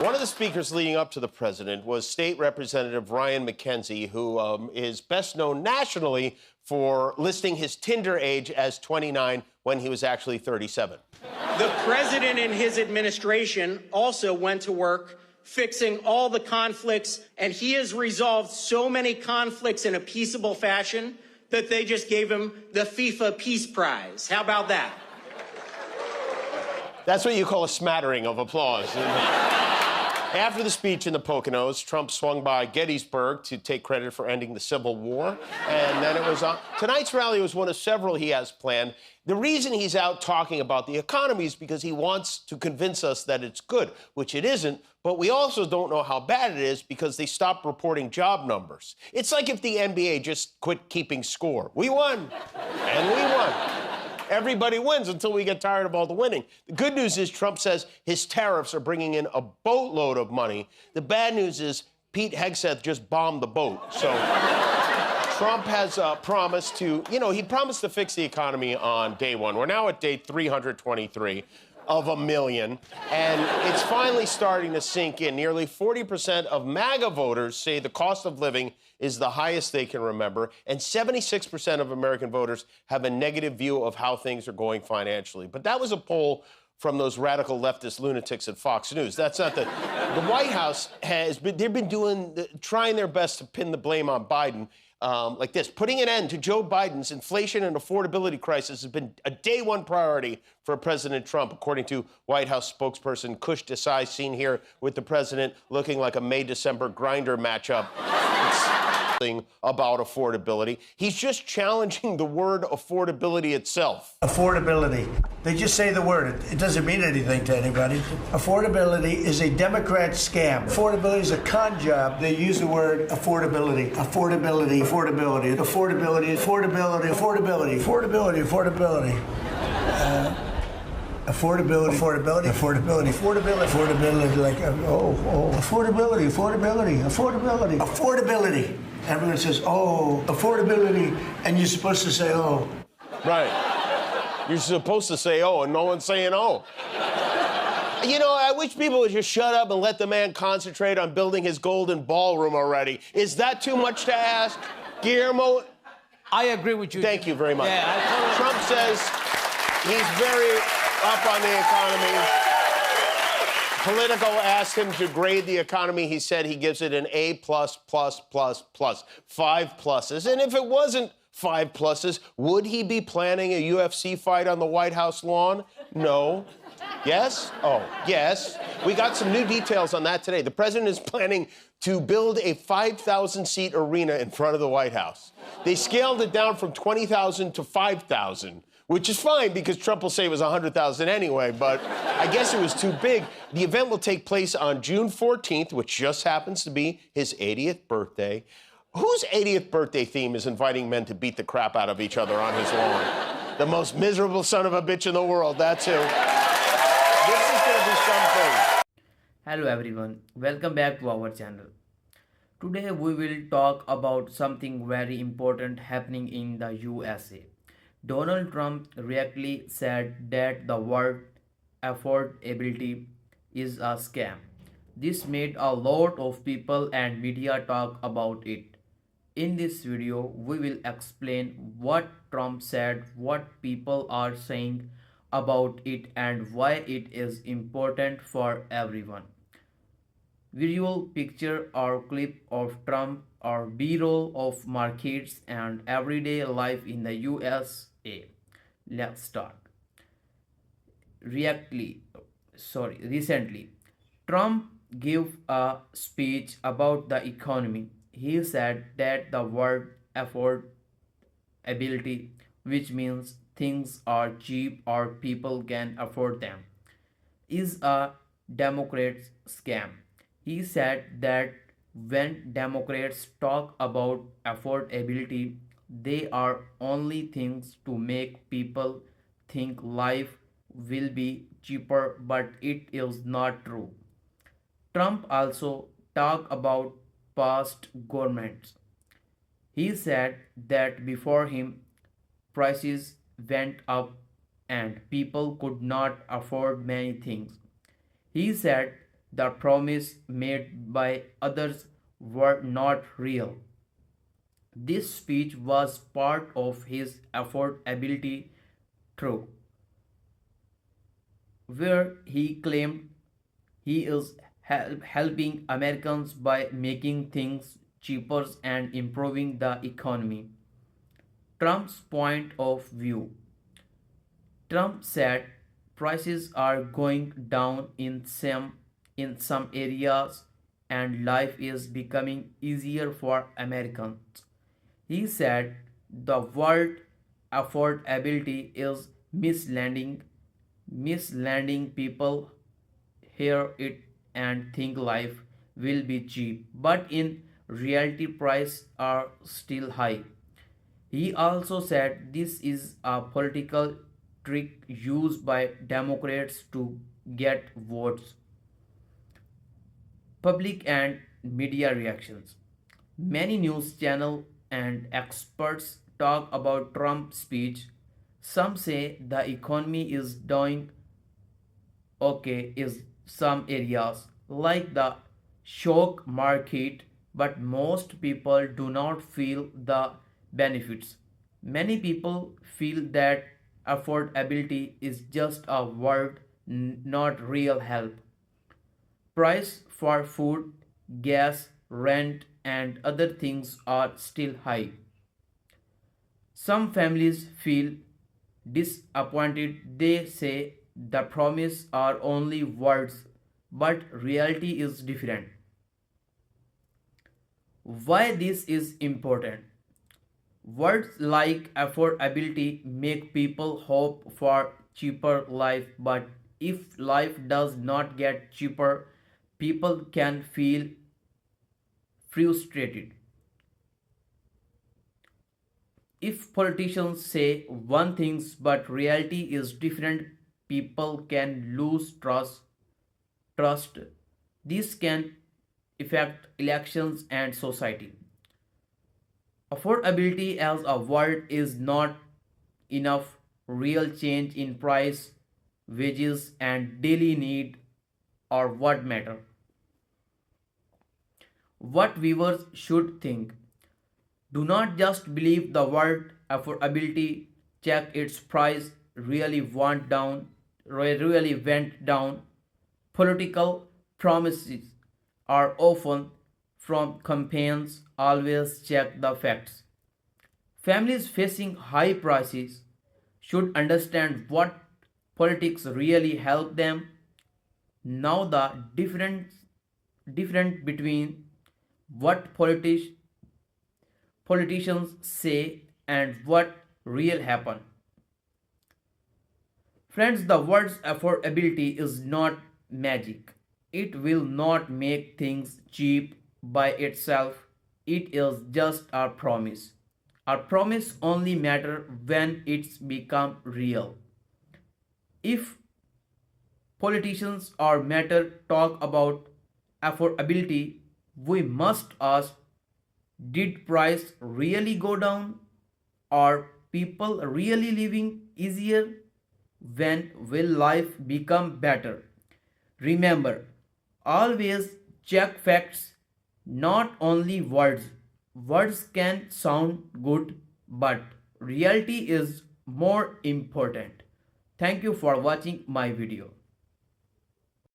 One of the speakers leading up to the president was State Representative Ryan McKenzie, who is best known nationally for listing his Tinder age as 29 when he was actually 37. The president and his administration also went to work fixing all the conflicts, and he has resolved so many conflicts in a peaceable fashion that they just gave him the FIFA Peace Prize. How about that? That's what you call a smattering of applause. After the speech in the Poconos, Trump swung by Gettysburg to take credit for ending the Civil War. And then it was on. Tonight's rally was one of several he has planned. The reason he's out talking about the economy is because he wants to convince us that it's good, which it isn't. But we also don't know how bad it is because they stopped reporting job numbers. It's like if the NBA just quit keeping score. We won, and we won. Everybody wins until we get tired of all the winning. The good news is Trump says his tariffs are bringing in a boatload of money. The bad news is Pete Hegseth just bombed the boat. So Trump has promised to, he promised to fix the economy on day one. We're now at day 323 of a million, and it's finally starting to sink in. Nearly 40% of MAGA voters say the cost of living is the highest they can remember, and 76% of American voters have a negative view of how things are going financially. But that was a poll from those radical leftist lunatics at Fox News. That's not the White House they've been trying their best to pin the blame on Biden. Like this, putting an end to Joe Biden's inflation and affordability crisis has been a day one priority for President Trump, according to White House spokesperson Kush Desai, seen here with the president looking like a May-December grinder matchup. About affordability. He's just challenging the word affordability itself. Affordability. They just say the word. It doesn't mean anything to anybody. Affordability is a Democrat scam. Affordability is a con job. They use the word affordability. Affordability, affordability, affordability, affordability, affordability, affordability, affordability. Affordability, affordability, affordability, affordability, affordability, like, affordability, affordability, affordability, affordability. Everyone says, oh, affordability, and you're supposed to say, oh. Right. You're supposed to say, oh, and no one's saying, oh. I wish people would just shut up and let the man concentrate on building his golden ballroom already. Is that too much to ask? Guillermo? I agree with you. Thank you very much. Yeah, Trump says he's very up on the economy. Politico asked him to grade the economy. He said he gives it an A++++, 5 pluses. And if it wasn't 5 pluses, would he be planning a UFC fight on the White House lawn? No. Yes? Oh, yes. We got some new details on that today. The president is planning to build a 5,000-seat arena in front of the White House. They scaled it down from 20,000 to 5,000. Which is fine because Trump will say it was 100,000 anyway, but I guess it was too big. The event will take place on June 14th, which just happens to be his 80th birthday. Whose 80th birthday theme is inviting men to beat the crap out of each other on his lawn? The most miserable son of a bitch in the world, that's who. This is going to be something. Hello everyone, welcome back to our channel. Today we will talk about something very important happening in the USA. Donald Trump recently said that the word affordability is a scam. This made a lot of people and media talk about it. In this video, we will explain what Trump said, what people are saying about it, and why it is important for everyone. Visual picture or clip of Trump or B-roll of markets and everyday life in the USA. Let's start. Recently, Trump gave a speech about the economy. He said that the word affordability, which means things are cheap or people can afford them, is a Democrat's scam. He said that when Democrats talk about affordability, they are only things to make people think life will be cheaper, but it is not true. Trump also talked about past governments. He said that before him, prices went up and people could not afford many things. He said the promise made by others were not real. This speech was part of his affordability through, where he claimed he is helping Americans by making things cheaper and improving the economy. Trump's point of view. Trump said prices are going down in some areas and life is becoming easier for Americans. He said the word affordability is misleading people hear it and think life will be cheap, but in reality prices are still high. He also said this is a political trick used by Democrats to get votes. Public and media reactions. Many news channels and experts talk about Trump's speech. Some say the economy is doing okay in some areas, like the stock market, but most people do not feel the benefits. Many people feel that affordability is just a word, not real help. Price for food, gas, rent, and other things are still high. Some families feel disappointed. They say the promise are only words, but reality is different. Why this is important? Words like affordability make people hope for cheaper life, but if life does not get cheaper, people can feel frustrated. If politicians say one thing but reality is different, people can lose trust. This can affect elections and society. Affordability as a word is not enough. Real change in price, wages, and daily need are what matter. What viewers should think. Do not just believe the word affordability. Check its price really went down. Political promises are often from campaigns. Always check the facts. Families facing high prices should understand what politics really help them. Now the difference between what politicians say and what real happen. Friends, the word's affordability is not magic. It will not make things cheap by itself. It is just a promise. A promise only matter when it's become real. If politicians or matter talk about affordability, we must ask, did price really go down? Are people really living easier? When will life become better? Remember, always check facts, not only words. Words can sound good, but reality is more important. Thank you for watching my video.